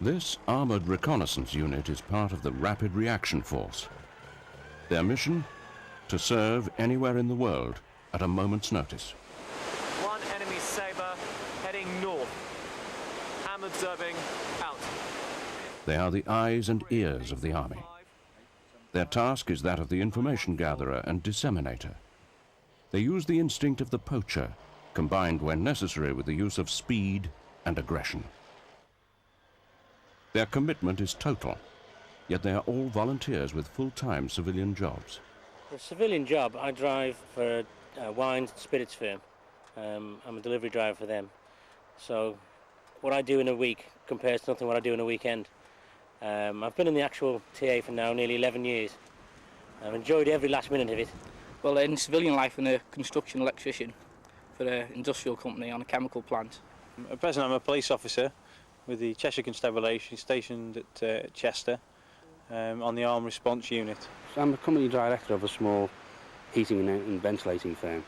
This armoured reconnaissance unit is part of the Rapid Reaction Force. Their mission? To serve anywhere in the world at a moment's notice. One enemy Sabre heading north. Am observing, out. They are the eyes and ears of the army. Their task is that of the information gatherer and disseminator. They use the instinct of the poacher, combined when necessary with the use of speed and aggression. Their commitment is total, yet they are all volunteers with full-time civilian jobs. The civilian job, I drive for a wine spirits firm. I'm a delivery driver for them. So what I do in a week compares to nothing what I do in a weekend. I've been in the actual TA for now nearly 11 years. I've enjoyed every last minute of it. Well, in civilian life, I'm a construction electrician for an industrial company on a chemical plant. At present, I'm a police officer with the Cheshire Constabulary stationed at Chester on the Armed Response Unit. I'm a company director of a small heating and ventilating firm.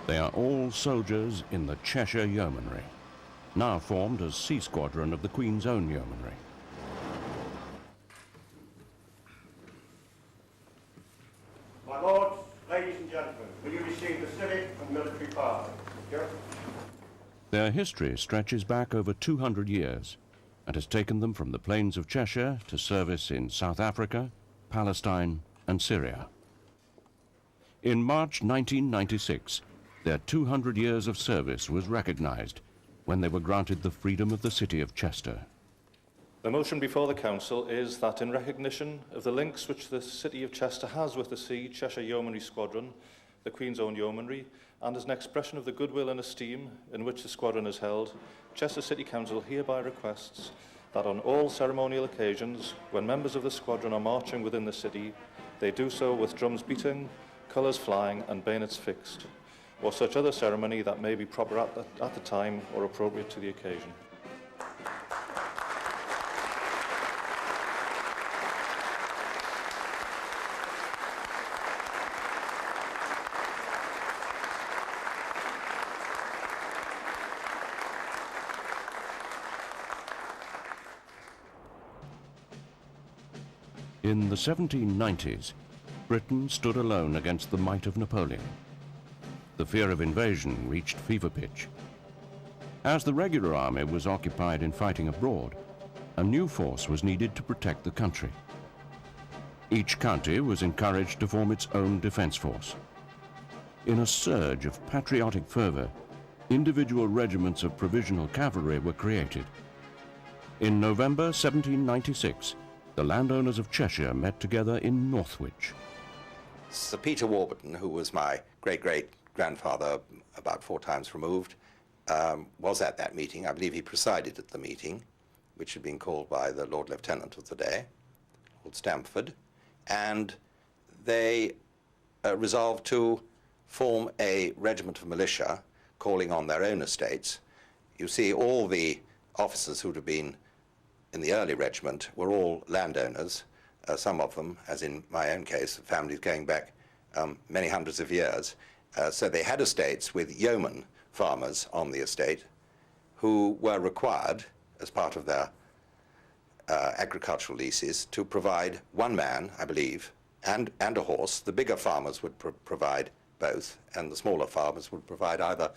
They are all soldiers in the Cheshire Yeomanry, now formed as C Squadron of the Queen's Own Yeomanry. My lords, ladies and gentlemen, will you receive the civic and military flag? Their history stretches back over 200 years and has taken them from the plains of Cheshire to service in South Africa, Palestine and Syria. In March 1996, their 200 years of service was recognised when they were granted the freedom of the city of Chester. The motion before the Council is that in recognition of the links which the city of Chester has with the Cheshire Yeomanry Squadron, the Queen's Own Yeomanry, and as an expression of the goodwill and esteem in which the squadron is held, Chester City Council hereby requests that on all ceremonial occasions, when members of the squadron are marching within the city, they do so with drums beating, colours flying and bayonets fixed, or such other ceremony that may be proper at the time or appropriate to the occasion. In the 1790s, Britain stood alone against the might of Napoleon. The fear of invasion reached fever pitch. As the regular army was occupied in fighting abroad, a new force was needed to protect the country. Each county was encouraged to form its own defence force. In a surge of patriotic fervour, individual regiments of provisional cavalry were created. In November 1796, the landowners of Cheshire met together in Northwich. Sir Peter Warburton, who was my great-great-grandfather about 4 times removed, was at that meeting. I believe he presided at the meeting, which had been called by the Lord Lieutenant of the day, Lord Stamford, and they resolved to form a regiment of militia calling on their own estates. You see, all the officers who'd have been in the early regiment were all landowners, some of them, as in my own case, families going back many hundreds of years. So they had estates with yeoman farmers on the estate who were required, as part of their agricultural leases, to provide one man, I believe, and a horse. The bigger farmers would provide both, and the smaller farmers would provide either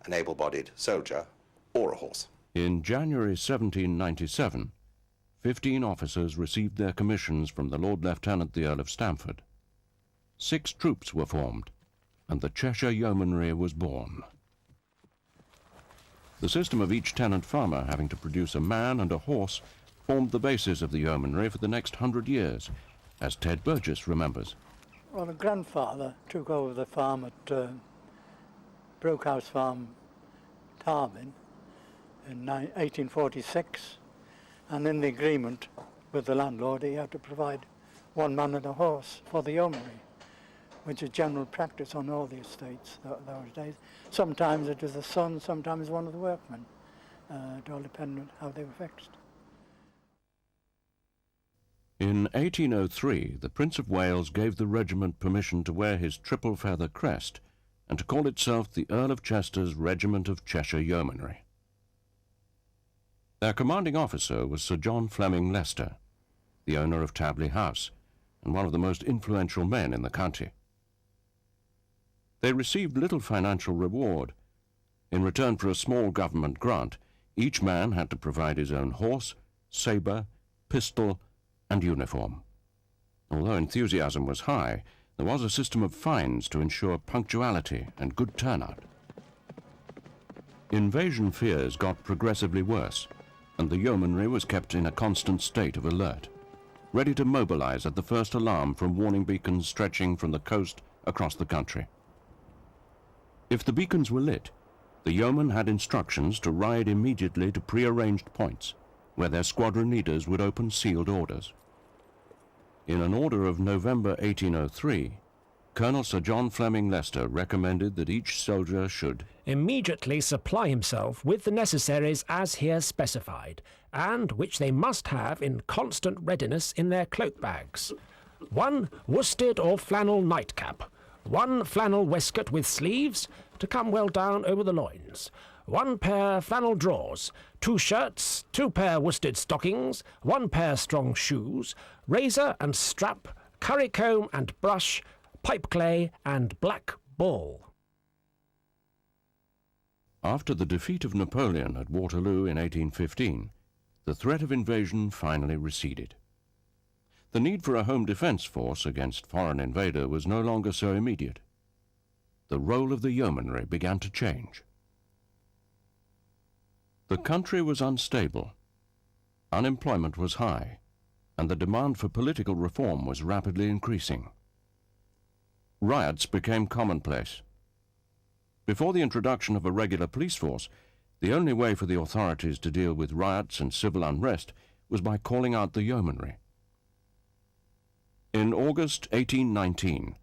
an able-bodied soldier or a horse. In January 1797, 15 officers received their commissions from the Lord Lieutenant the Earl of Stamford. 6 troops were formed, and the Cheshire Yeomanry was born. The system of each tenant farmer having to produce a man and a horse formed the basis of the yeomanry for the next 100 years, as Ted Burgess remembers. Well, a grandfather took over the farm at Brookhouse Farm, Tarvin, in 1846, and in the agreement with the landlord he had to provide 1 man and a horse for the yeomanry, which is general practice on all the estates those days. Sometimes it was the son, sometimes one of the workmen. It all depended on how they were fixed. In 1803, the Prince of Wales gave the regiment permission to wear his triple feather crest and to call itself the Earl of Chester's Regiment of Cheshire Yeomanry. Their commanding officer was Sir John Fleming Leicester, the owner of Tabley House, and one of the most influential men in the county. They received little financial reward. In return for a small government grant, each man had to provide his own horse, sabre, pistol, and uniform. Although enthusiasm was high, there was a system of fines to ensure punctuality and good turnout. Invasion fears got progressively worse, and the yeomanry was kept in a constant state of alert, ready to mobilize at the first alarm from warning beacons stretching from the coast across the country. If the beacons were lit, the yeomen had instructions to ride immediately to pre-arranged points, where their squadron leaders would open sealed orders. In an order of November 1803, Colonel Sir John Fleming Leicester recommended that each soldier should immediately supply himself with the necessaries as here specified, and which they must have in constant readiness in their cloak bags. 1 worsted or flannel nightcap, 1 flannel waistcoat with sleeves, to come well down over the loins, 1 pair flannel drawers, 2 shirts, 2 pair worsted stockings, 1 pair strong shoes, razor and strap, currycomb and brush, pipe clay and black ball. After the defeat of Napoleon at Waterloo in 1815, the threat of invasion finally receded. The need for a home defence force against foreign invader was no longer so immediate. The role of the yeomanry began to change. The country was unstable, unemployment was high, and the demand for political reform was rapidly increasing. Riots became commonplace. Before the introduction of a regular police force, the only way for the authorities to deal with riots and civil unrest was by calling out the yeomanry. In August 1819,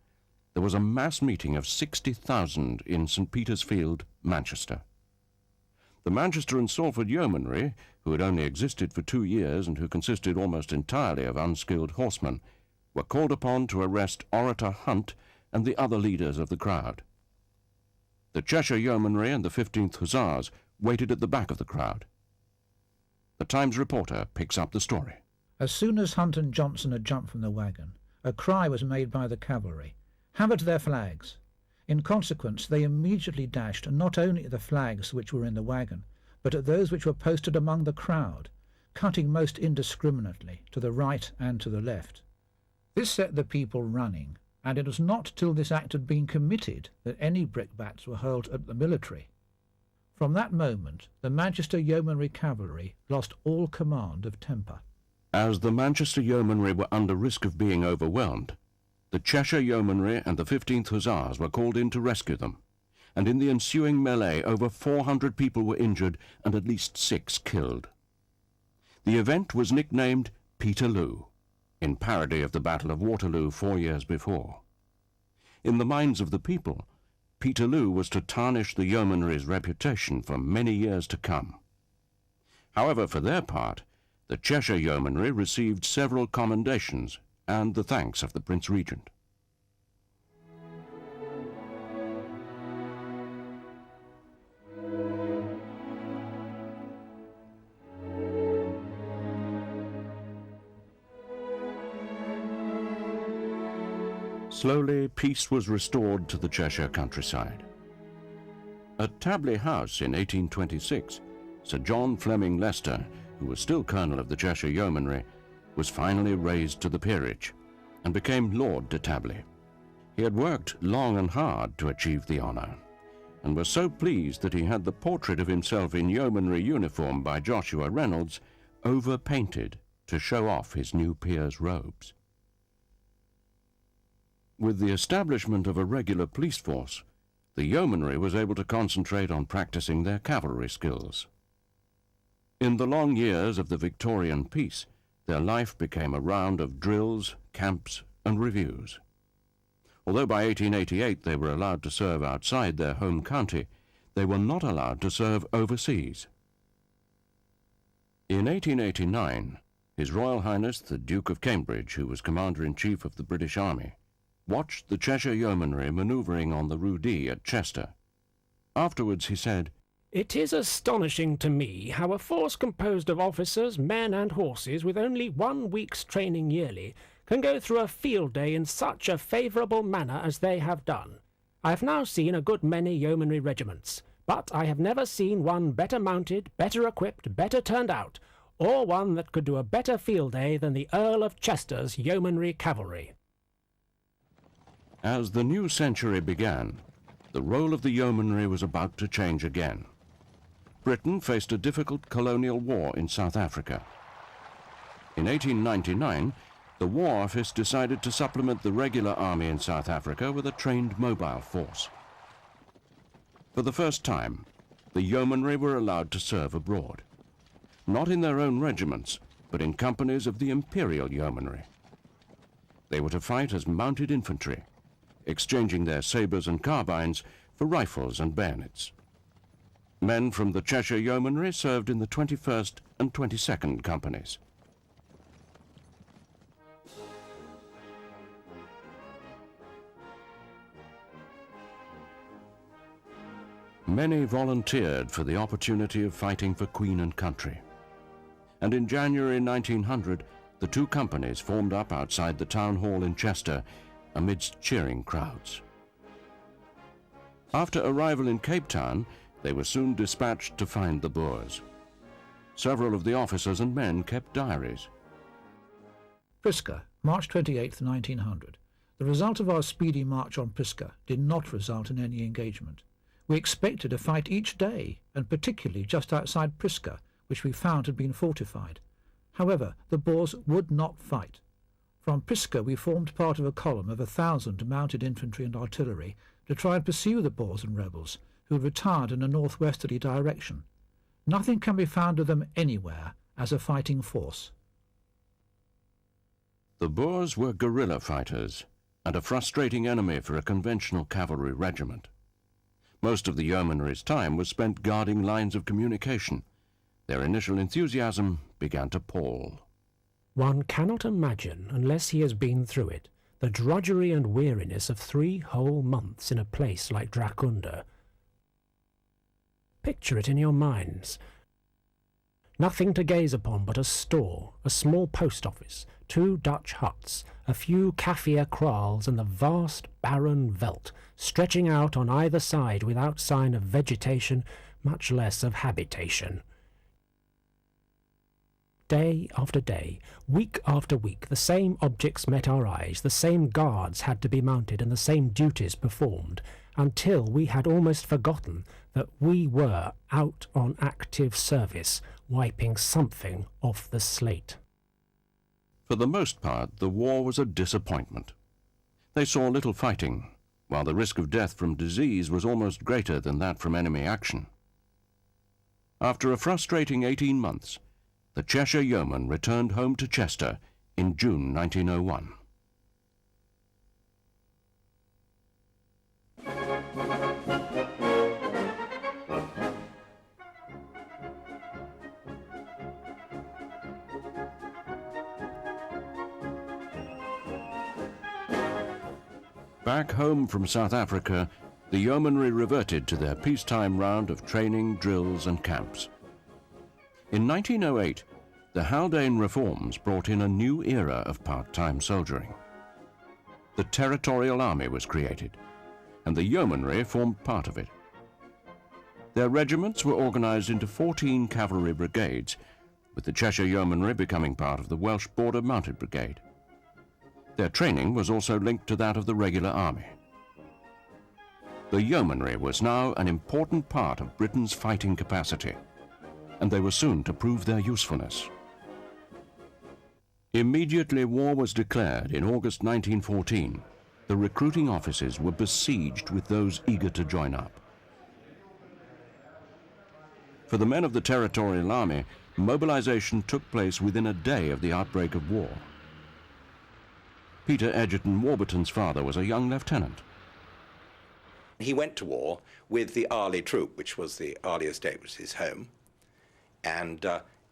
there was a mass meeting of 60,000 in St. Peter's Field, Manchester. The Manchester and Salford Yeomanry, who had only existed for 2 years and who consisted almost entirely of unskilled horsemen, were called upon to arrest Orator Hunt and the other leaders of the crowd. The Cheshire Yeomanry and the 15th Hussars waited at the back of the crowd. The Times reporter picks up the story. As soon as Hunt and Johnson had jumped from the waggon, a cry was made by the cavalry, "Hammer to their flags!" In consequence, they immediately dashed not only at the flags which were in the waggon, but at those which were posted among the crowd, cutting most indiscriminately to the right and to the left. This set the people running, and it was not till this act had been committed that any brickbats were hurled at the military. From that moment, the Manchester Yeomanry cavalry lost all command of temper. As the Manchester Yeomanry were under risk of being overwhelmed, the Cheshire Yeomanry and the 15th Hussars were called in to rescue them, and in the ensuing melee over 400 people were injured and at least 6 killed. The event was nicknamed Peterloo, in parody of the Battle of Waterloo 4 years before. In the minds of the people, Peterloo was to tarnish the yeomanry's reputation for many years to come. However, for their part, the Cheshire Yeomanry received several commendations and the thanks of the Prince Regent. Slowly, peace was restored to the Cheshire countryside. At Tabley House in 1826, Sir John Fleming Leicester, who was still Colonel of the Cheshire Yeomanry, was finally raised to the peerage and became Lord de Tabley. He had worked long and hard to achieve the honour, and was so pleased that he had the portrait of himself in yeomanry uniform by Joshua Reynolds over-painted to show off his new peer's robes. With the establishment of a regular police force, the yeomanry was able to concentrate on practicing their cavalry skills. In the long years of the Victorian peace, their life became a round of drills, camps, and reviews. Although by 1888 they were allowed to serve outside their home county, they were not allowed to serve overseas. In 1889, His Royal Highness the Duke of Cambridge, who was Commander-in-Chief of the British Army, watched the Cheshire Yeomanry manoeuvring on the Rue D at Chester. Afterwards he said, It is astonishing to me how a force composed of officers, men and horses with only 1 week's training yearly can go through a field day in such a favourable manner as they have done. I have now seen a good many yeomanry regiments, but I have never seen one better mounted, better equipped, better turned out, or one that could do a better field day than the Earl of Chester's Yeomanry Cavalry. As the new century began, the role of the yeomanry was about to change again. Britain faced a difficult colonial war in South Africa. In 1899, the War Office decided to supplement the regular army in South Africa with a trained mobile force. For the first time, the yeomanry were allowed to serve abroad, not in their own regiments, but in companies of the Imperial Yeomanry. They were to fight as mounted infantry, exchanging their sabres and carbines for rifles and bayonets. Men from the Cheshire Yeomanry served in the 21st and 22nd companies. Many volunteered for the opportunity of fighting for Queen and country. And in January 1900, the two companies formed up outside the town hall in Chester amidst cheering crowds. After arrival in Cape Town, they were soon dispatched to find the Boers. Several of the officers and men kept diaries. Prisca, March 28, 1900. The result of our speedy march on Prisca did not result in any engagement. We expected a fight each day, and particularly just outside Prisca, which we found had been fortified. However, the Boers would not fight. From Prisca we formed part of a column of 1,000 mounted infantry and artillery to try and pursue the Boers and rebels, who had retired in a northwesterly direction. Nothing can be found of them anywhere as a fighting force. The Boers were guerrilla fighters and a frustrating enemy for a conventional cavalry regiment. Most of the yeomanry's time was spent guarding lines of communication. Their initial enthusiasm began to pall. One cannot imagine, unless he has been through it, the drudgery and weariness of 3 whole months in a place like Dracunda. Picture it in your minds. Nothing to gaze upon but a store, a small post office, 2 Dutch huts, a few Kaffir kraals, and the vast barren veldt, stretching out on either side without sign of vegetation, much less of habitation. Day after day, week after week, the same objects met our eyes, the same guards had to be mounted, and the same duties performed, until we had almost forgotten that we were out on active service, wiping something off the slate. For the most part, the war was a disappointment. They saw little fighting, while the risk of death from disease was almost greater than that from enemy action. After a frustrating 18 months, the Cheshire Yeoman returned home to Chester in June 1901. Back home from South Africa, the yeomanry reverted to their peacetime round of training, drills and camps. In 1908, the Haldane reforms brought in a new era of part-time soldiering. The Territorial Army was created, and the yeomanry formed part of it. Their regiments were organised into 14 cavalry brigades, with the Cheshire Yeomanry becoming part of the Welsh Border Mounted Brigade. Their training was also linked to that of the regular army. The yeomanry was now an important part of Britain's fighting capacity, and they were soon to prove their usefulness. Immediately war was declared in August 1914, the recruiting offices were besieged with those eager to join up. For the men of the Territorial Army, mobilization took place within a day of the outbreak of war. Peter Egerton Warburton's father was a young lieutenant. He went to war with the Arley troop, which was the Arley estate, which was his home, and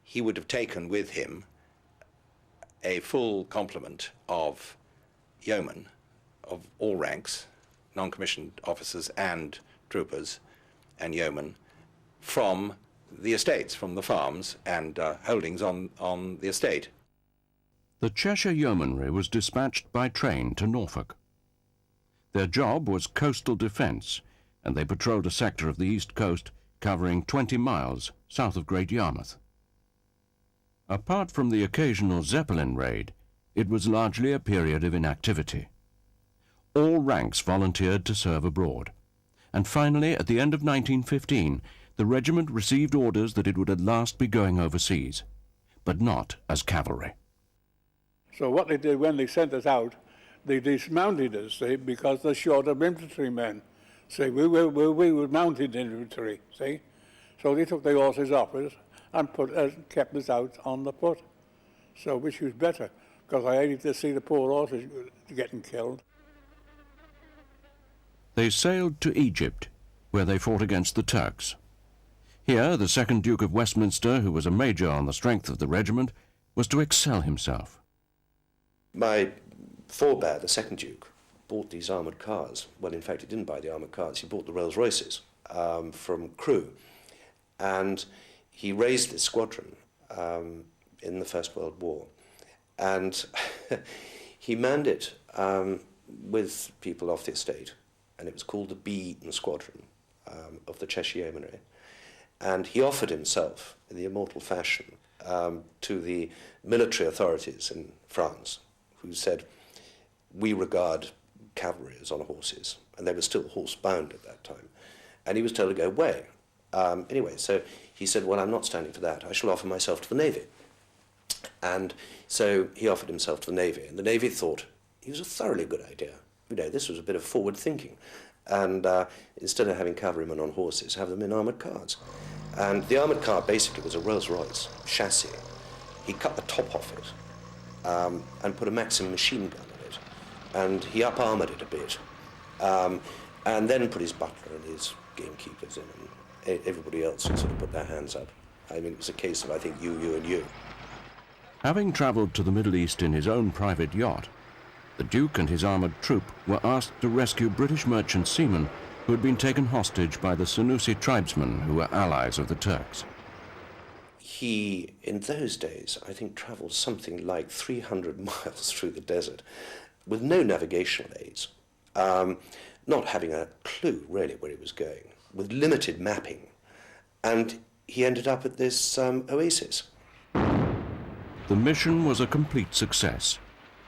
he would have taken with him a full complement of yeomen of all ranks, non-commissioned officers and troopers and yeomen, from the estates, from the farms and holdings on the estate. The Cheshire Yeomanry was dispatched by train to Norfolk. Their job was coastal defence, and they patrolled a sector of the east coast covering 20 miles south of Great Yarmouth. Apart from the occasional Zeppelin raid, it was largely a period of inactivity. All ranks volunteered to serve abroad, and finally, at the end of 1915, the regiment received orders that it would at last be going overseas, but not as cavalry. So what they did when they sent us out, they dismounted us, see, because they're short of infantrymen. See, we were mounted infantry, see. So they took the horses off us and kept us out on the foot. So which was better, because I hated to see the poor horses getting killed. They sailed to Egypt, where they fought against the Turks. Here, the 2nd Duke of Westminster, who was a major on the strength of the regiment, was to excel himself. My forebear, the 2nd Duke, bought these armoured cars. Well, in fact, he didn't buy the armoured cars, he bought the Rolls Royces from Crewe. And he raised this squadron in the First World War. And he manned it with people off the estate, and it was called the B-Eaton Squadron of the Cheshire Yeomanry. And he offered himself, in the immortal fashion, to the military authorities in France, who said, we regard cavalry as on horses, and they were still horse-bound at that time. And he was told to go away. Anyway, so he said, well, I'm not standing for that. I shall offer myself to the Navy. And so he offered himself to the Navy, and the Navy thought it was a thoroughly good idea. You know, this was a bit of forward thinking. And instead of having cavalrymen on horses, have them in armoured cars. And the armoured car basically was a Rolls-Royce chassis. He cut the top off it and put a Maxim machine gun in it. And he up-armoured it a bit. And then put his butler and his gamekeepers in, and everybody else who sort of put their hands up. I mean, it was a case of, I think, you, and you. Having travelled to the Middle East in his own private yacht, the Duke and his armoured troop were asked to rescue British merchant seamen who had been taken hostage by the Senussi tribesmen who were allies of the Turks. He, in those days, I think, travelled something like 300 miles through the desert with no navigational aids, not having a clue, really, where he was going, with limited mapping. And he ended up at this oasis. The mission was a complete success,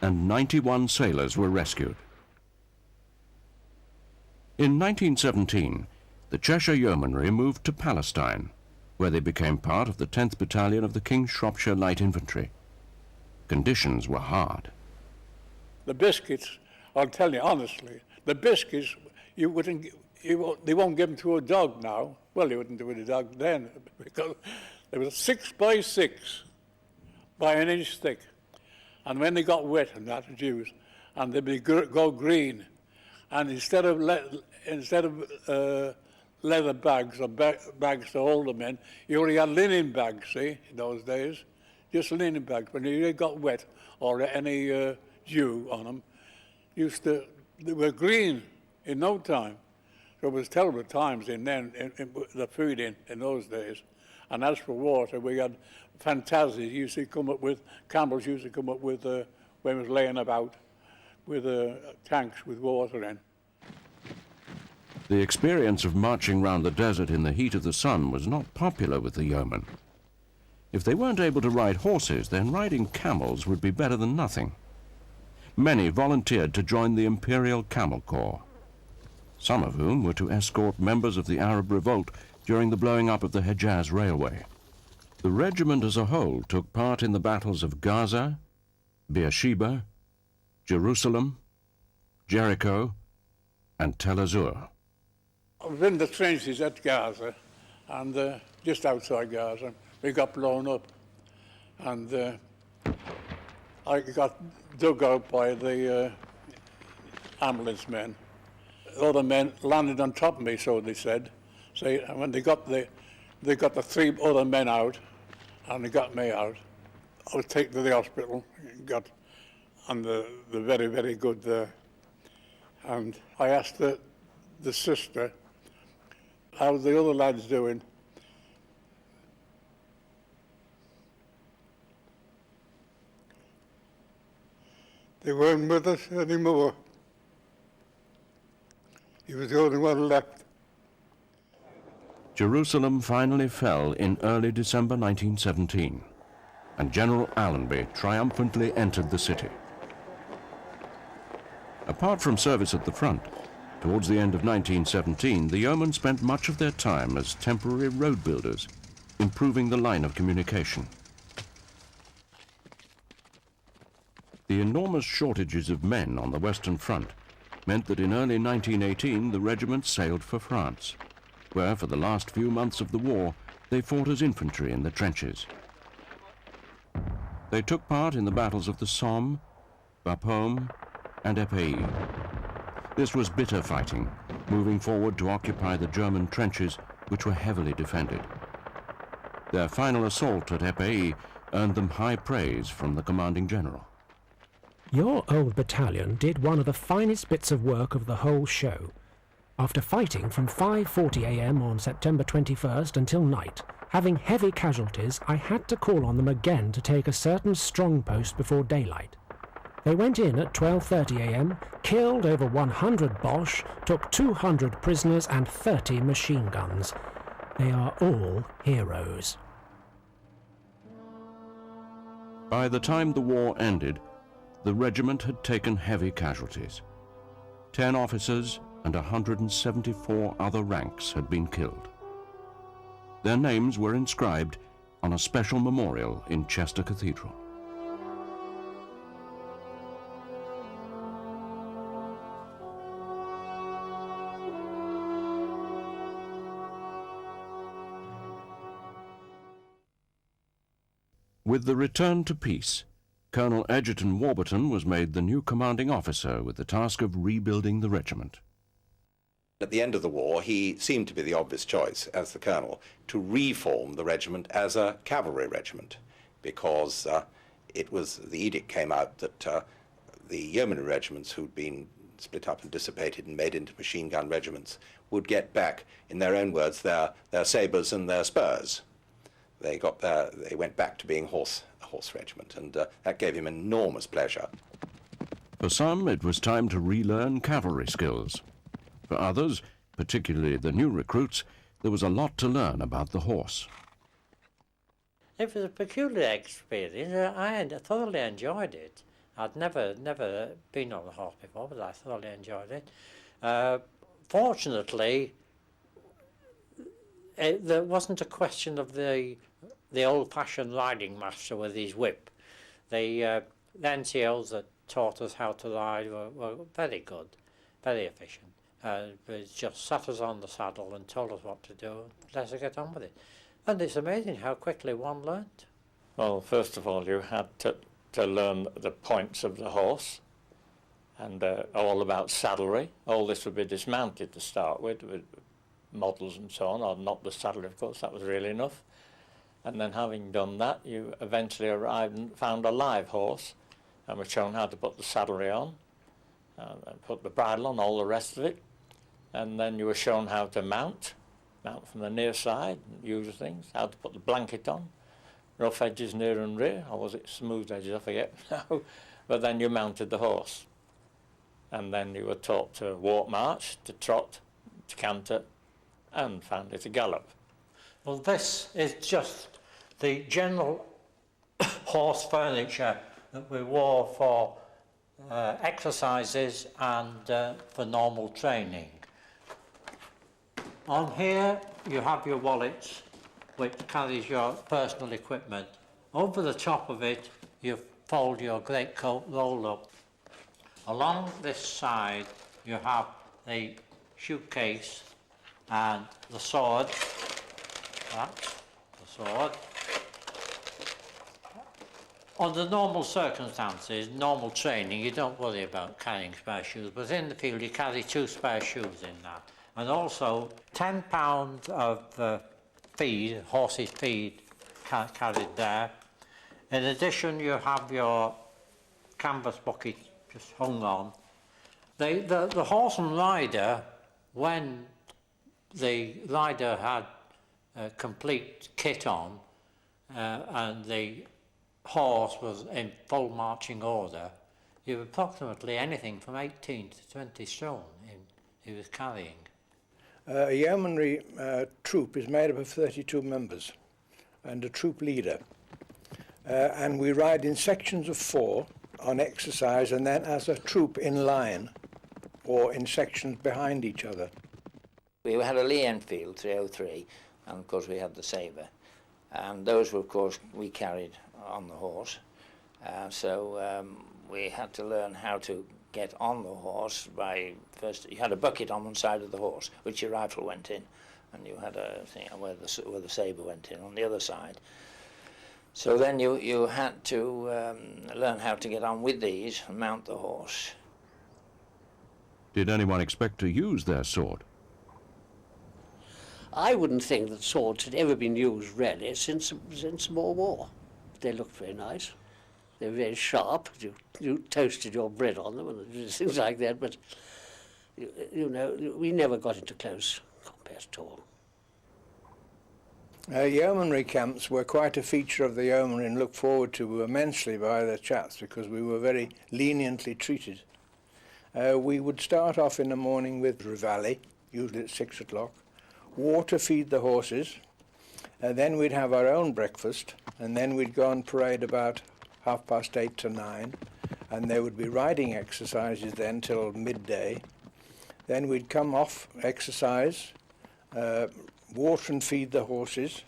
and 91 sailors were rescued. In 1917, the Cheshire Yeomanry moved to Palestine, where they became part of the 10th Battalion of the King's Shropshire Light Infantry. Conditions were hard. The biscuits, I'll tell you honestly, the biscuits, they won't give them to a dog now. Well, they wouldn't do it to a dog then, because they were 6 by 6 by an inch thick. And when they got wet and that juice, and they'd go green, and instead of leather bags or bags to hold them in, you only had linen bags, see, in those days, just linen bags. When they got wet or any dew on them, they were green in no time. So it was terrible times in the food in those days. And as for water, we had fantasies used to come up with, Campbell's used to come up with, when it was laying about, with tanks with water in. The experience of marching round the desert in the heat of the sun was not popular with the yeomen. If they weren't able to ride horses, then riding camels would be better than nothing. Many volunteered to join the Imperial Camel Corps, some of whom were to escort members of the Arab revolt during the blowing up of the Hejaz Railway. The regiment as a whole took part in the battles of Gaza, Beersheba, Jerusalem, Jericho, and Tel Azur. I was in the trenches at Gaza, and just outside Gaza, we got blown up. And I got dug out by the ambulance men. Other men landed on top of me, so they said. So when they got the 3 other men out, and they got me out, I was taken to the hospital, got on the very, very good there. And I asked the sister, how the other lads doing? They weren't with us anymore. He was the only one left. Jerusalem finally fell in early December 1917, and General Allenby triumphantly entered the city. Apart from service at the front, towards the end of 1917, the yeomen spent much of their time as temporary road builders, improving the line of communication. The enormous shortages of men on the Western Front meant that in early 1918 the regiment sailed for France, where for the last few months of the war they fought as infantry in the trenches. They took part in the battles of the Somme, Bapaume and Epée. This was bitter fighting, moving forward to occupy the German trenches, which were heavily defended. Their final assault at Epée earned them high praise from the commanding general. Your old battalion did one of the finest bits of work of the whole show. After fighting from 5:40 a.m. on September 21st until night, having heavy casualties, I had to call on them again to take a certain strong post before daylight. They went in at 12:30 a.m., killed over 100 Boche, took 200 prisoners and 30 machine guns. They are all heroes. By the time the war ended, the regiment had taken heavy casualties. 10 officers and 174 other ranks had been killed. Their names were inscribed on a special memorial in Chester Cathedral. With the return to peace, Colonel Egerton Warburton was made the new commanding officer with the task of rebuilding the regiment. At the end of the war, he seemed to be the obvious choice, as the colonel, to reform the regiment as a cavalry regiment, because the edict came out that the yeomanry regiments who'd been split up and dissipated and made into machine gun regiments would get back, in their own words, their sabres and their spurs. They went back to being a horse regiment, and that gave him enormous pleasure. For some, it was time to relearn cavalry skills. For others, particularly the new recruits, there was a lot to learn about the horse. It was a peculiar experience. I thoroughly enjoyed it. I'd never been on a horse before, but I thoroughly enjoyed it. Fortunately, there wasn't a question of the old-fashioned riding master with his whip. The NCOs that taught us how to ride were very good, very efficient. They just sat us on the saddle and told us what to do, and let us get on with it. And it's amazing how quickly one learnt. Well, first of all, you had to learn the points of the horse, and all about saddlery. All this would be dismounted to start with models and so on, or not the saddlery, of course, that was really enough. And then having done that, you eventually arrived and found a live horse, and were shown how to put the saddlery on, and put the bridle on, all the rest of it. And then you were shown how to mount from the near side, usual things, how to put the blanket on, rough edges near and rear, or was it smooth edges, I forget now. But then you mounted the horse. And then you were taught to walk march, to trot, to canter, and finally to gallop. Well, this is just the general horse furniture that we wore for exercises and for normal training. On here you have your wallets, which carries your personal equipment. Over the top of it you fold your greatcoat roll up. Along this side you have the shoe case and the sword. That's the sword. Under normal circumstances, normal training, you don't worry about carrying spare shoes, but in the field you carry 2 spare shoes in that. And also 10 pounds of feed, horse's feed, carried there. In addition, you have your canvas bucket just hung on. The horse and rider, when the rider had a complete kit on and the horse was in full marching order, You've approximately anything from 18 to 20 stone he was carrying. A yeomanry troop is made up of 32 members and a troop leader. And we ride in sections of 4 on exercise and then as a troop in line or in sections behind each other. We had a Lee Enfield 303 and of course we had the Sabre. And those were of course we carried on the horse. So we had to learn how to get on the horse by first you had a bucket on one side of the horse which your rifle went in, and you had a thing where the Sabre went in on the other side. So then you had to learn how to get on with these and mount the horse. Did anyone expect to use their sword? I wouldn't think that swords had ever been used really since the Boer War. They looked very nice. They were very sharp. You toasted your bread on them and things like that, but you know, we never got into close combat at all. Yeomanry camps were quite a feature of the yeomanry and looked forward to immensely by the chaps because we were very leniently treated. We would start off in the morning with reveille, usually at 6 o'clock, water feed the horses, then we'd have our own breakfast, and then we'd go on parade about 8:30 to 9, and there would be riding exercises then till midday. Then we'd come off exercise, water and feed the horses,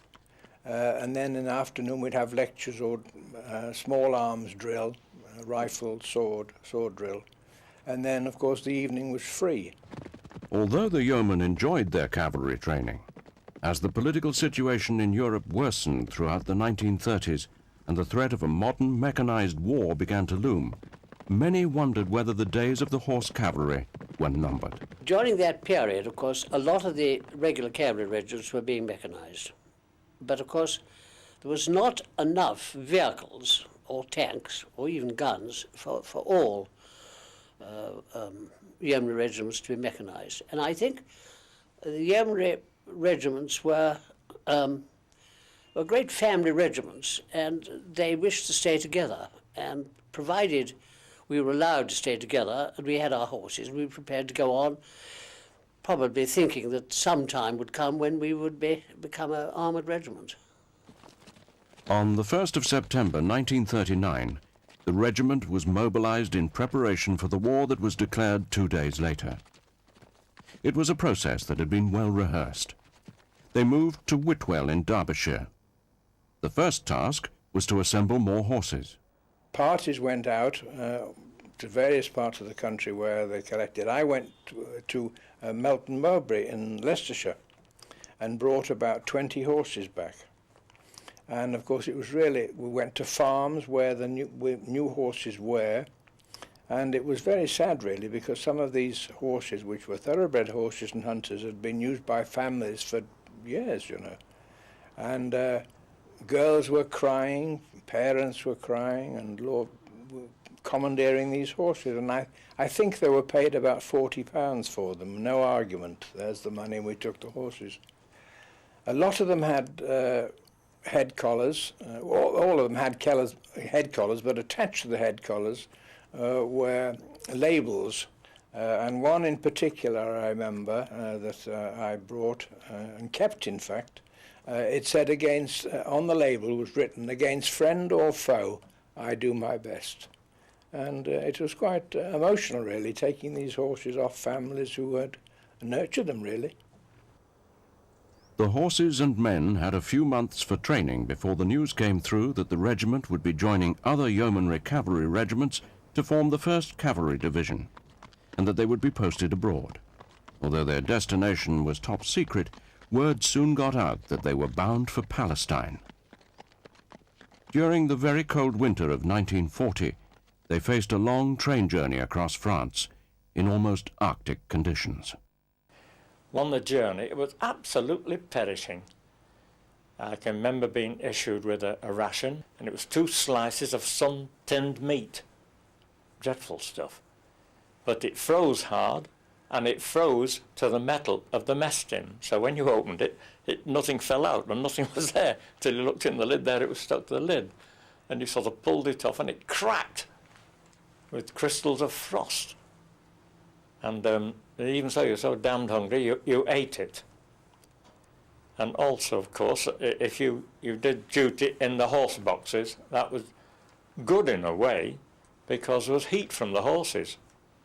and then in the afternoon we'd have lectures or small arms drill, rifle, sword drill, and then of course the evening was free. Although the yeomen enjoyed their cavalry training, as the political situation in Europe worsened throughout the 1930s and the threat of a modern mechanized war began to loom, many wondered whether the days of the horse cavalry were numbered. During that period, of course, a lot of the regular cavalry regiments were being mechanized. But of course, there was not enough vehicles or tanks or even guns for all yeomanry regiments to be mechanized. And I think the yeomanry regiments were great family regiments, and they wished to stay together. And provided we were allowed to stay together and we had our horses, we were prepared to go on, probably thinking that some time would come when we would become an armoured regiment. On the 1st of September 1939, the regiment was mobilized in preparation for the war that was declared 2 days later. It was a process that had been well rehearsed. They moved to Whitwell in Derbyshire. The first task was to assemble more horses. Parties went out to various parts of the country where they collected. I went to Melton Mowbray in Leicestershire and brought about 20 horses back. And of course it was really, we went to farms where the new horses were, and it was very sad really because some of these horses, which were thoroughbred horses and hunters, had been used by families for years, you know. And girls were crying, parents were crying, and were commandeering these horses. And I think they were paid about £40 for them, no argument. There's the money, and we took the horses. A lot of them had head collars. All of them had head collars, but attached to the head collars were labels. And one in particular I remember that I brought and kept, in fact. It said against, on the label was written, "Against friend or foe, I do my best." And it was quite emotional, really, taking these horses off families who had nurtured them, really. The horses and men had a few months for training before the news came through that the regiment would be joining other yeomanry cavalry regiments to form the 1st Cavalry Division, and that they would be posted abroad. Although their destination was top secret, word soon got out that they were bound for Palestine. During the very cold winter of 1940, they faced a long train journey across France in almost Arctic conditions. On the journey, it was absolutely perishing. I can remember being issued with a ration, and it was 2 slices of sun-tinned meat. Dreadful stuff. But it froze hard, and it froze to the metal of the mess tin. So when you opened it, nothing fell out, and nothing was there. Till you looked in the lid, there it was stuck to the lid. And you sort of pulled it off, and it cracked. with crystals of frost. And even so, you're so damned hungry, you ate it. And also, of course, if you did duty in the horse boxes, that was good in a way, because there was heat from the horses.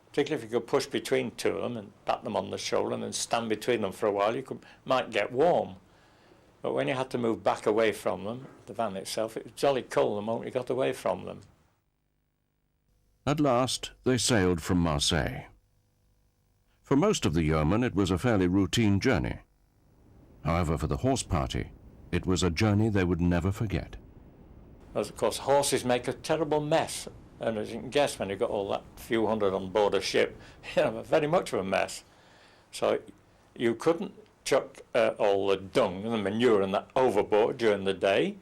Particularly if you could push between two of them and pat them on the shoulder and then stand between them for a while, you might get warm. But when you had to move back away from them, the van itself, it was jolly cold the moment you got away from them. At last, they sailed from Marseille. For most of the yeomen, it was a fairly routine journey. However, for the horse party, it was a journey they would never forget. As of course, horses make a terrible mess. And as you can guess, when you've got all that few hundred on board a ship, you know, very much of a mess. So you couldn't chuck all the dung and the manure and that overboard during the day,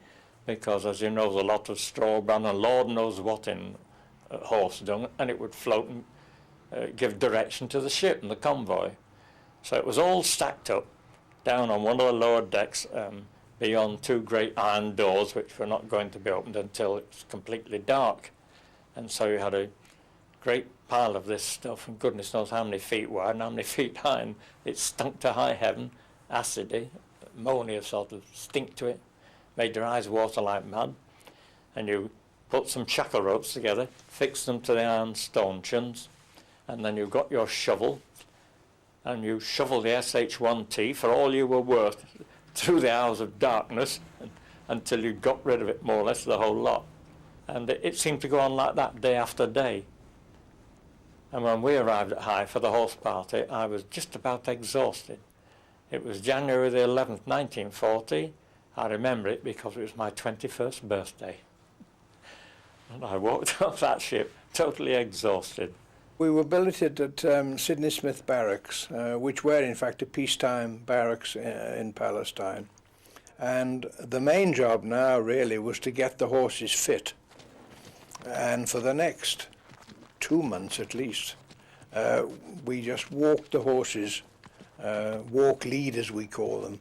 because, as you know, there's a lot of straw bran and Lord knows what in horse dung, and it would float and give direction to the ship and the convoy. So it was all stacked up down on one of the lower decks beyond two great iron doors, which were not going to be opened until it was completely dark. And so you had a great pile of this stuff, and goodness knows how many feet wide and how many feet high, and it stunk to high heaven, acidy, ammonia sort of stink to it, made your eyes water like mad. And you put some shackle ropes together, fixed them to the iron stanchions, and then you got your shovel, and you shoveled the SH1T for all you were worth through the hours of darkness until you got rid of it, more or less, the whole lot. And it seemed to go on like that day after day. And when we arrived at High for the horse party, I was just about exhausted. It was January the 11th, 1940. I remember it because it was my 21st birthday. And I walked off that ship totally exhausted. We were billeted at Sugden-Smith barracks, which were in fact a peacetime barracks in Palestine. And the main job now really was to get the horses fit. And for the next 2 months at least, we just walked the horses, walk lead as we call them.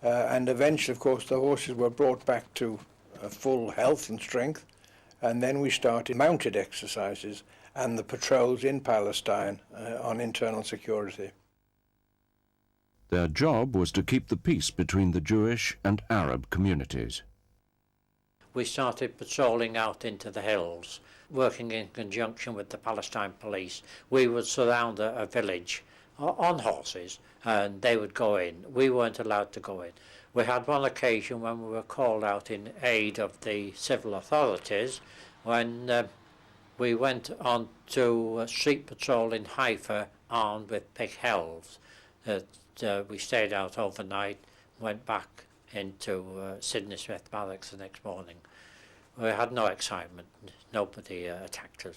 And eventually, of course, the horses were brought back to full health and strength. And then we started mounted exercises and the patrols in Palestine on internal security. Their job was to keep the peace between the Jewish and Arab communities. We started patrolling out into the hills, working in conjunction with the Palestine police. We would surround a village on horses, and they would go in. We weren't allowed to go in. We had one occasion when we were called out in aid of the civil authorities, when we went on to street patrol in Haifa armed with pick helves. We stayed out overnight, went back into Sugden-Smith barracks the next morning. We had no excitement. Nobody attacked us.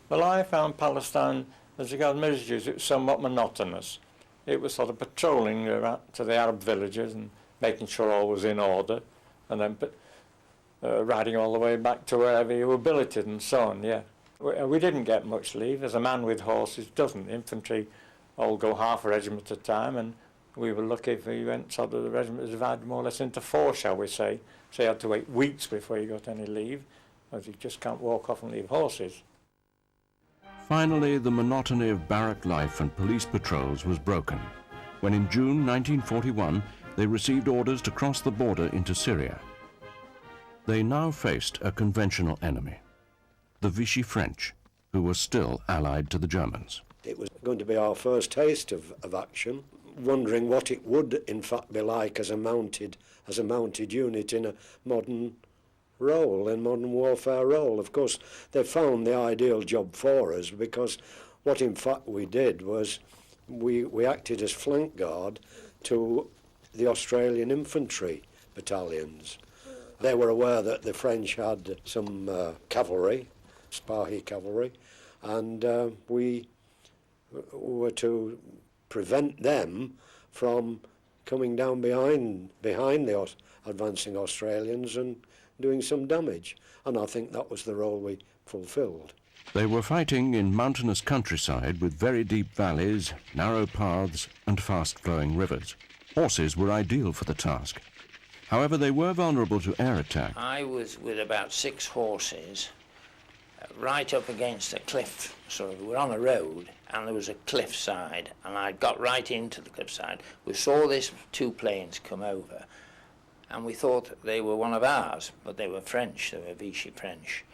Well, I found Palestine, as regards militaries, it was somewhat monotonous. It was sort of patrolling to the Arab villages and making sure all was in order, and then riding all the way back to wherever you were billeted and so on, yeah. We didn't get much leave, as a man with horses doesn't. Infantry all go half a regiment at a time, and we were lucky if we went sort of the regiment was divided more or less into four, shall we say. So you had to wait weeks before you got any leave, as you just can't walk off and leave horses. Finally, the monotony of barrack life and police patrols was broken, when in June 1941 they received orders to cross the border into Syria. They now faced a conventional enemy, the Vichy French, who were still allied to the Germans. It was going to be our first taste of action, wondering what it would in fact be like as a mounted unit in a modern role, in modern warfare role. Of course, they found the ideal job for us, because what in fact we did was we acted as flank guard to the Australian infantry battalions. They were aware that the French had some cavalry, Spahi cavalry, and we were to prevent them from coming down behind the advancing Australians and doing some damage. And I think that was the role we fulfilled. They were fighting in mountainous countryside with very deep valleys, narrow paths and fast-flowing rivers. Horses were ideal for the task. However, they were vulnerable to air attack. I was with about 6 horses right up against a cliff, sort of. We were on a road and there was a cliff side, and I got right into the cliff side. We saw these two planes come over and we thought they were one of ours, but they were French, they were Vichy French.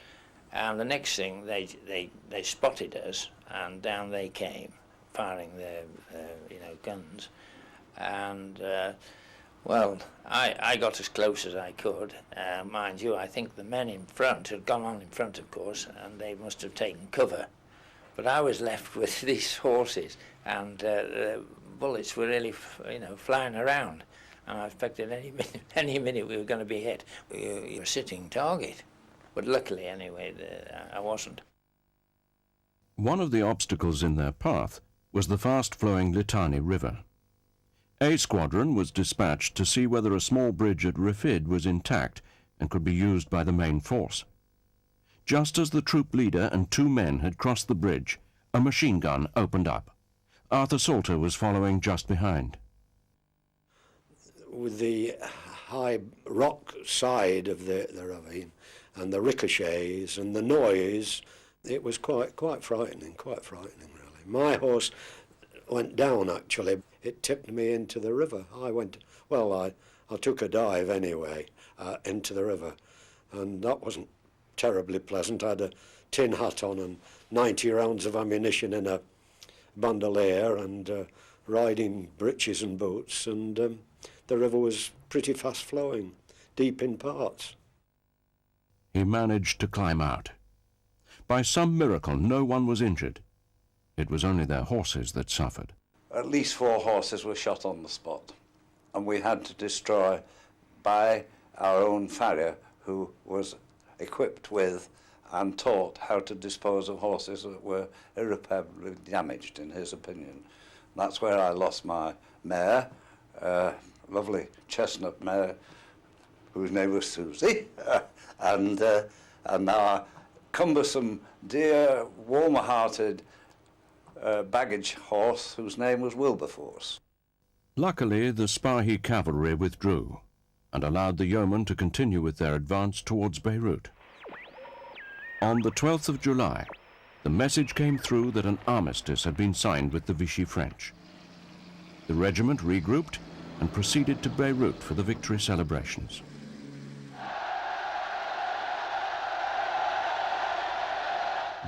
And the next thing, they spotted us, and down they came, firing their guns. And well, I got as close as I could. Mind you, I think the men in front had gone on in front, of course, and they must have taken cover. But I was left with these horses, and the bullets were really, flying around. And I expected any minute we were going to be hit. You're a sitting target. But luckily, anyway, I wasn't. One of the obstacles in their path was the fast-flowing Litani River. A squadron was dispatched to see whether a small bridge at Rafid was intact and could be used by the main force. Just as the troop leader and two men had crossed the bridge, a machine gun opened up. Arthur Salter was following just behind. With the high rock side of the ravine and the ricochets and the noise, it was quite frightening, really. My horse went down, actually. It tipped me into the river. I took a dive anyway into the river, and that wasn't terribly pleasant. I had a tin hat on and 90 rounds of ammunition in a bandolier and riding breeches and boots, and the river was pretty fast flowing, deep in parts. He managed to climb out. By some miracle, no one was injured. It was only their horses that suffered. At least 4 horses were shot on the spot, and we had to destroy by our own farrier, who was equipped with and taught how to dispose of horses that were irreparably damaged, in his opinion. That's where I lost my mare, lovely chestnut mare, whose name was Susie, and our cumbersome, dear, warm-hearted baggage horse, whose name was Wilberforce. Luckily, the Spahi cavalry withdrew and allowed the yeomen to continue with their advance towards Beirut. On the 12th of July, the message came through that an armistice had been signed with the Vichy French. The regiment regrouped and proceeded to Beirut for the victory celebrations.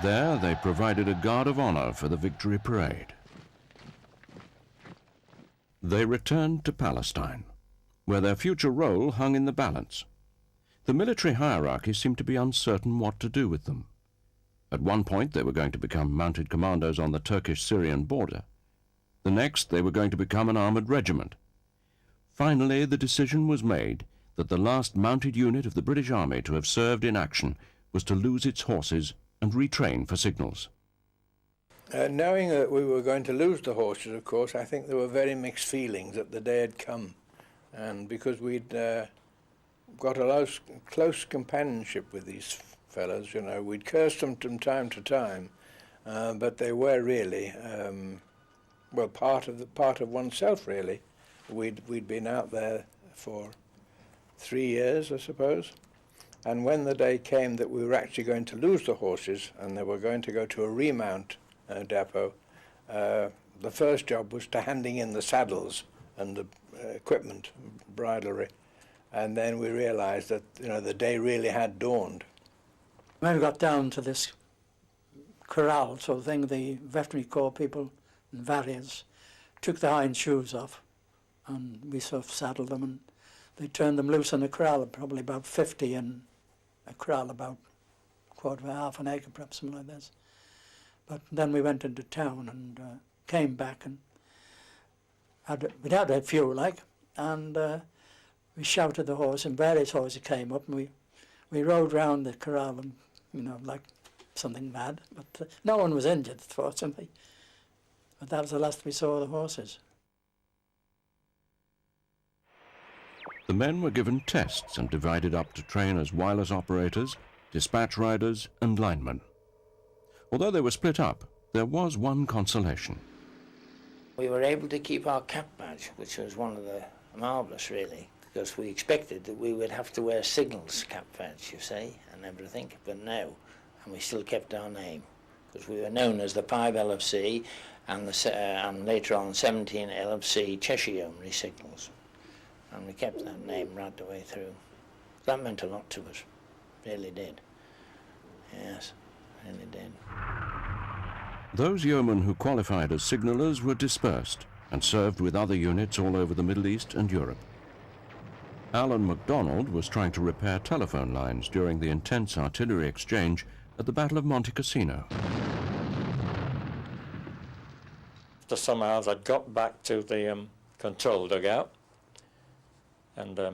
There, they provided a guard of honor for the victory parade. They returned to Palestine, where their future role hung in the balance. The military hierarchy seemed to be uncertain what to do with them. At one point, they were going to become mounted commandos on the Turkish-Syrian border. The next, they were going to become an armored regiment. Finally, the decision was made that the last mounted unit of the British Army to have served in action was to lose its horses and retrain for signals. Knowing that we were going to lose the horses, of course, I think there were very mixed feelings that the day had come. And because we'd got a close companionship with these fellows, we'd cursed them from time to time, but they were really, part of oneself, really. We'd been out there for 3 years, I suppose. And when the day came that we were actually going to lose the horses and they were going to go to a remount depot, the first job was to handing in the saddles and the equipment, bridlery. And then we realized that, the day really had dawned. When we got down to this corral sort of thing, the veterinary corps people and farriers took the hind shoes off, and we sort of saddled them, and they turned them loose in a corral, probably about 50 in a corral, about a quarter of half an acre, perhaps something like this. But then we went into town and came back, and we'd had a few, and we shouted the horse, and various horses came up, and we rode round the corral, and like something mad. But no one was injured, fortunately. But that was the last we saw of the horses. The men were given tests and divided up to train as wireless operators, dispatch riders, and linemen. Although they were split up, there was one consolation. We were able to keep our cap badge, which was one of the marvellous, really, because we expected that we would have to wear signals cap badge, you see, and everything. But no, and we still kept our name, because we were known as the 5 LFC and later on 17 LFC Cheshire Yeomanry Signals, and we kept that name right the way through. That meant a lot to us, really did. Yes, really did. Those yeomen who qualified as signallers were dispersed and served with other units all over the Middle East and Europe. Alan MacDonald was trying to repair telephone lines during the intense artillery exchange at the Battle of Monte Cassino. After some hours, I'd got back to the control dugout, and I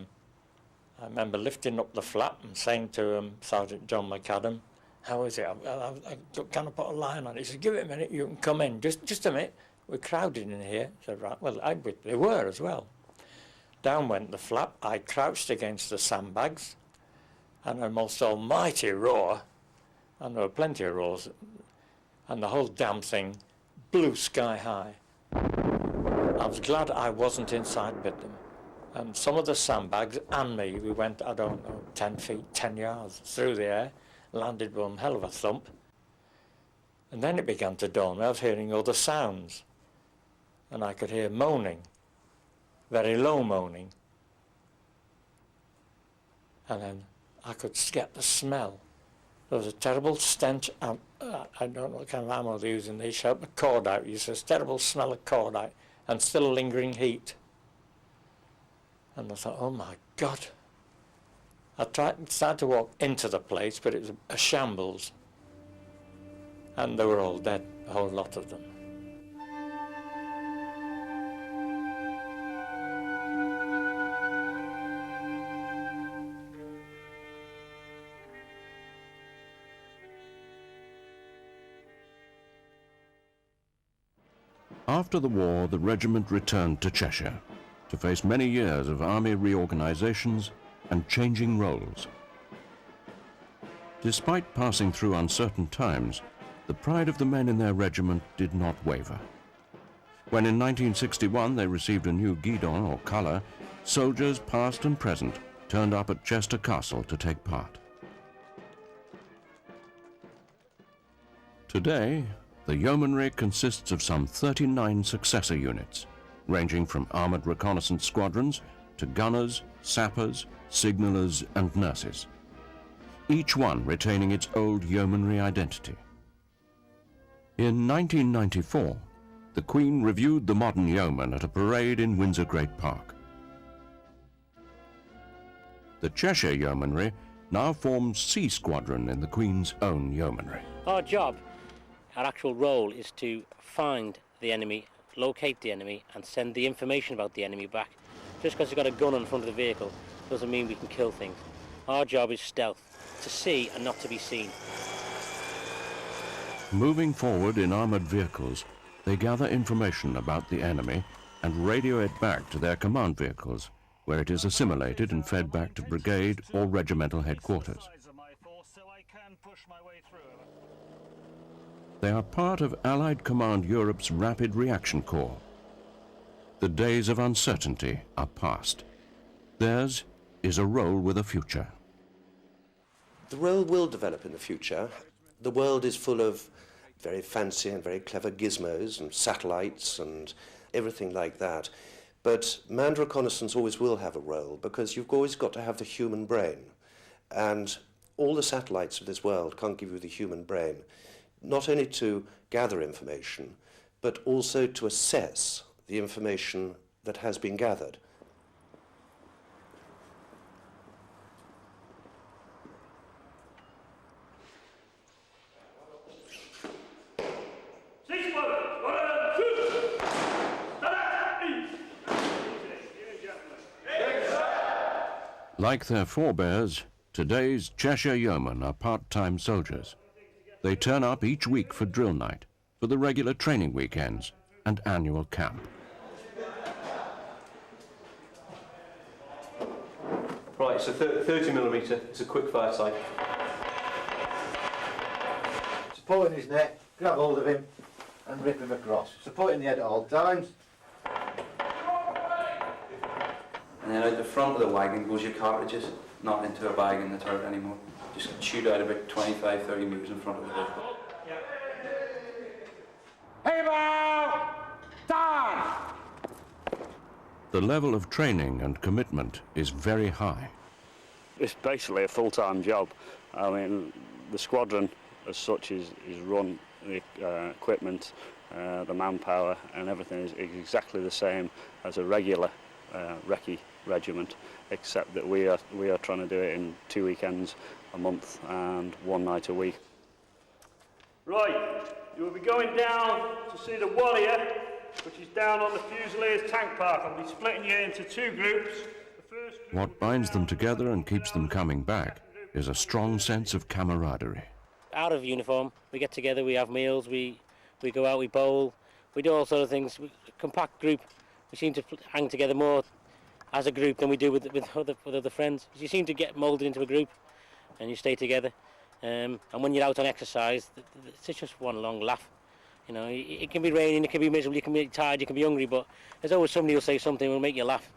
remember lifting up the flap and saying to Sergeant John McAdam, "How is it? I've kind of put a line on it." He said, "Give it a minute, you can come in." Just a minute. We're crowded in here. I said, "Right." Well, they were as well. Down went the flap. I crouched against the sandbags, and a most almighty roar, and there were plenty of roars, and the whole damn thing blew sky high. I was glad I wasn't inside with them. And some of the sandbags and me, we went, I don't know, 10 feet, 10 yards through the air, landed one hell of a thump. And then it began to dawn me. I was hearing other sounds, and I could hear moaning, very low moaning. And then I could get the smell. There was a terrible stench. I don't know what kind of ammo they're using. They shout the cordite. You see a terrible smell of cordite and still lingering heat. And I thought, oh my God. I started to walk into the place, but it was a shambles. And they were all dead, a whole lot of them. After the war, the regiment returned to Cheshire to face many years of army reorganisations and changing roles. Despite passing through uncertain times, the pride of the men in their regiment did not waver. When in 1961 they received a new guidon or colour, soldiers past and present turned up at Chester Castle to take part. Today, the Yeomanry consists of some 39 successor units, ranging from armoured reconnaissance squadrons to gunners, sappers, signallers and nurses, each one retaining its old yeomanry identity. In 1994, the Queen reviewed the modern yeoman at a parade in Windsor Great Park. The Cheshire Yeomanry now forms C Squadron in the Queen's own yeomanry. Our job, our actual role, is to find the enemy, locate the enemy and send the information about the enemy back. Just because you've got a gun in front of the vehicle doesn't mean we can kill things. Our job is stealth, to see and not to be seen. Moving forward in armoured vehicles, they gather information about the enemy and radio it back to their command vehicles, where it is assimilated and fed back to brigade or regimental headquarters. They are part of Allied Command Europe's Rapid Reaction Corps. The days of uncertainty are past. Theirs is a role with a future. The role will develop in the future. The world is full of very fancy and very clever gizmos and satellites and everything like that. But manned reconnaissance always will have a role, because you've always got to have the human brain. And all the satellites of this world can't give you the human brain, not only to gather information, but also to assess the information that has been gathered. Like their forebears, today's Cheshire Yeomen are part-time soldiers. They turn up each week for drill night, for the regular training weekends and annual camp. Right, it's a 30mm, it's a quick fire sight. Support in his neck, grab hold of him and rip him across. Support in the head at all times. And then out the front of the wagon goes your cartridges, not into a bag in the turret anymore. just shoot out about 25, 30 metres in front of the vehicle. Hey, bow! Down! The level of training and commitment is very high. It's basically a full-time job. I mean, the squadron as such is run, the equipment, the manpower and everything is exactly the same as a regular recce regiment, except that we are trying to do it in 2 weekends a month and 1 night a week. Right, you will be going down to see the Warrior, which is down on the Fusiliers tank park. I'll be splitting you into 2 groups. What binds them together and keeps them coming back is a strong sense of camaraderie. Out of uniform, we get together, we have meals, we go out, we bowl, we do all sorts of things. Compact group, we seem to hang together more as a group than we do with other friends. You seem to get moulded into a group and you stay together. And when you're out on exercise, it's just one long laugh. You know, it can be raining, it can be miserable, you can be tired, you can be hungry, but there's always somebody who'll say something that will make you laugh.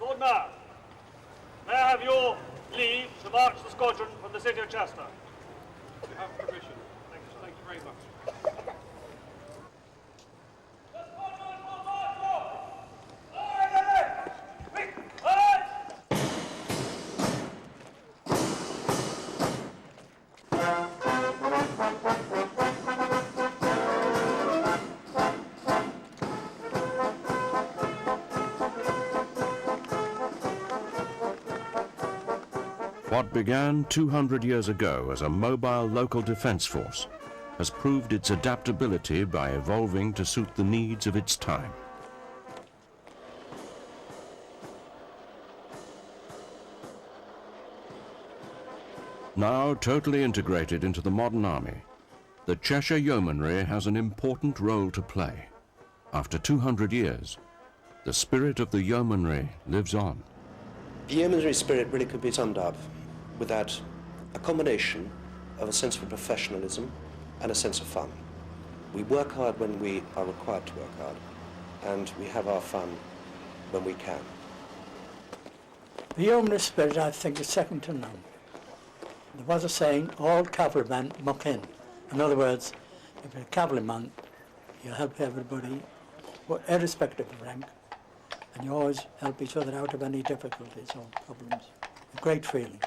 Lord Mayor, may I have your leave to march the squadron from the city of Chester? You have permission. Thank you very much. What began 200 years ago as a mobile local defence force has proved its adaptability by evolving to suit the needs of its time. Now totally integrated into the modern army, the Cheshire Yeomanry has an important role to play. After 200 years, the spirit of the yeomanry lives on. The yeomanry spirit really could be summed up with that a combination of a sense of professionalism and a sense of fun. We work hard when we are required to work hard, and we have our fun when we can. The yeomanry spirit, I think, is second to none. There was a saying, all cavalrymen muck in. In other words, if you're a cavalryman, you help everybody, irrespective of rank, and you always help each other out of any difficulties or problems. A great feeling.